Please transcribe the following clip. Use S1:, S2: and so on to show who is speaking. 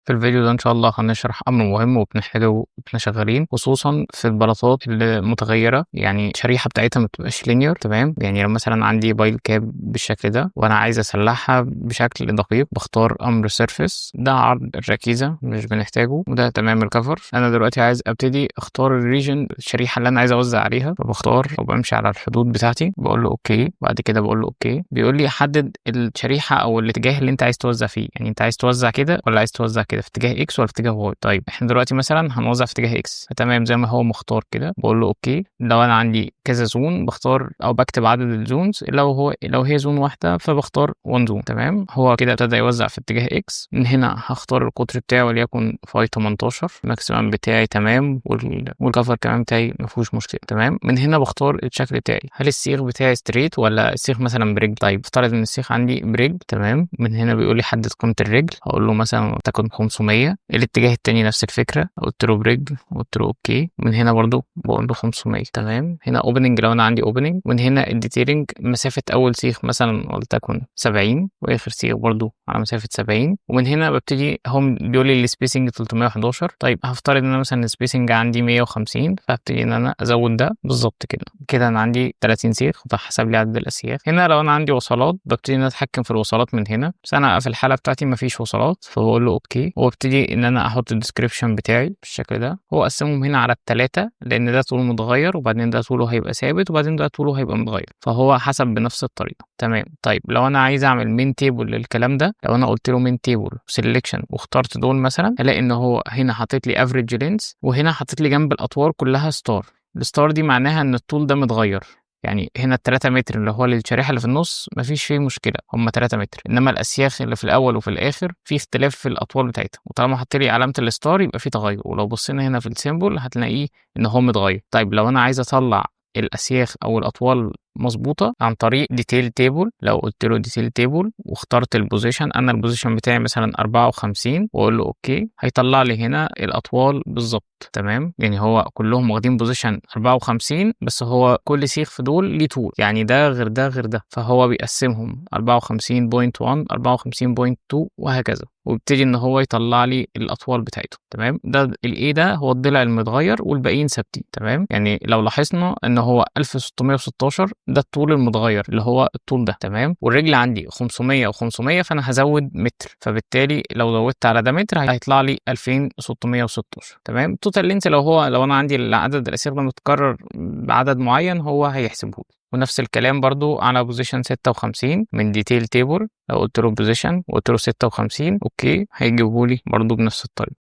S1: في الفيديو ده إن شاء الله هنشرح أمر مهم وبنحتاجه وإحنا شغالين، خصوصًا في البلاطات المتغيرة، يعني الشريحة بتاعتها ما بتبقاش linear تمام، يعني لو مثلًا عندي بايل كاب بالشكل ده وأنا عايز أسلحها بشكل دقيق باختار أمر surface، ده عرض الركيزة مش بنحتاجه، وده تمام الكفر. أنا دلوقتي عايز أبتدي أختار الريجن الشريحة اللي أنا عايز أوزع عليها، فباختار وبامشي على الحدود بتاعتي باقول له أوكي، بعد كده باقول له أوكي، بيقول لي حدد الشريحة أو الاتجاه اللي أنت عايز توزع فيه، يعني أنت عايز توزع كده والّا عايز توزع كده في اتجاه X والّا في اتجاه Y. طيب إحنا دلوقتي مثلًا هنوزع في اتجاه X، فتمام زي ما هو مختار كده باقول له أوكي. لو أنا عندي كذا زون باختار أو باكتب عدد الزونز، لو هي زون واحدة فباختار one زون تمام. هو كده ابتدى يوزع في اتجاه X، من هنا هاختار القطر بتاعي وليكن فاي 18، الماكسيمم بتاعي تمام والكفر كمان بتاعي ما فيهوش مشكلة تمام. من هنا باختار الشكل بتاعي، هل السيخ بتاعي ستريت والّا السيخ مثلًا برجل. طيب افترض إن السيخ عندي برجل تمام، من هنا بيقول لي حدد قيمة الرجل، هاقول له مثلًا ولتكن 500. الاتجاه التاني نفس الفكرة، قلت له برجل وقلت له أوكي، من هنا برضه باقول له 500 تمام. هنا opening لو أنا عندي opening، من هنا الdetailing مسافة أول سيخ مثلًا ولتكن 70 وآخر سيخ برضه على مسافة 70، ومن هنا بابتدي هو بيقول لي الspacing 311. طيب هافترض إن أنا مثلًا الspacing عندي 150، فهابتدي إن أنا أزود ده بالضبط كده، كده أنا عندي 30 سيخ فحسب لي عدد الأسياخ. هنا لو أنا عندي وصلات بابتدي إن أنا أتحكم في الوصلات من هنا، بس أنا في الحالة بتاعتي ما فيش وصلات فباقول له أوكي، وابتدي إن أنا أحط الdescription بتاعي بالشكل ده. هو قسمهم هنا على ال3 لأن ده طول متغير وبعدين ده طوله هيبقى ثابت وبعدين ده طوله هيبقى متغير، فهو حسب بنفس الطريقة تمام. طيب لو أنا عايز أعمل main table للكلام ده، لو أنا قلت له main table selection واخترت دول مثلًا، هالاقي إن هو هنا حاطط لي average length وهنا حاطط لي جنب الأطوال كلها star. الstar دي معناها إن الطول ده متغير، يعني هنا ال3 متر اللي هو للشريحة اللي في النُص ما فيش فيه مشكلة، هم 3 متر، إنما الأسياخ اللي في الأول وفي الآخر في اختلاف في الأطوال بتاعتها، وطالما حَط لي علامة الstar يبقى في تغيُّر، ولو بصينا هنا في الsymbol هتلاقيه إن هو متغيّر. طيب لو أنا عايز أطلّع الأسياخ أو الأطوال مضبوطة عن طريق detail table، لو قُلت له detail table واخترت الposition، أنا الposition بتاعي مثلًا 54 وأقول له أوكي، هيطلّع لي هنا الأطوال بالضبط تمام، يعني هو كلّهم واخدين position 54 بس هو كل سيخ في دول ليه طول، يعني ده غير ده غير ده، فهو بيقسّمهم 54.1 54.2 وهكذا، ويبتدي إن هو يطلّع لي الأطوال بتاعتهم تمام. ده الA ده هو الضلع المتغيّر والباقيين ثابتين تمام. يعني لو لاحظنا إن هو 1616 ده الطول المتغيّر اللي هو الطول ده تمام، والرجل عندي 500 و500 فأنا هازوّد متر، فبالتالي لو زوّدت على ده متر هيطلع لي 2616 تمام. total length لو أنا عندي عدد الأسياخ ده متكرر بعدد معيّن هو هيحسبه لي. ونفس الكلام برضه على position 56 من detail table، لو قُلت له position وقُلت له 56 أوكي، هيجيبه لي برضه بنفس الطريقة.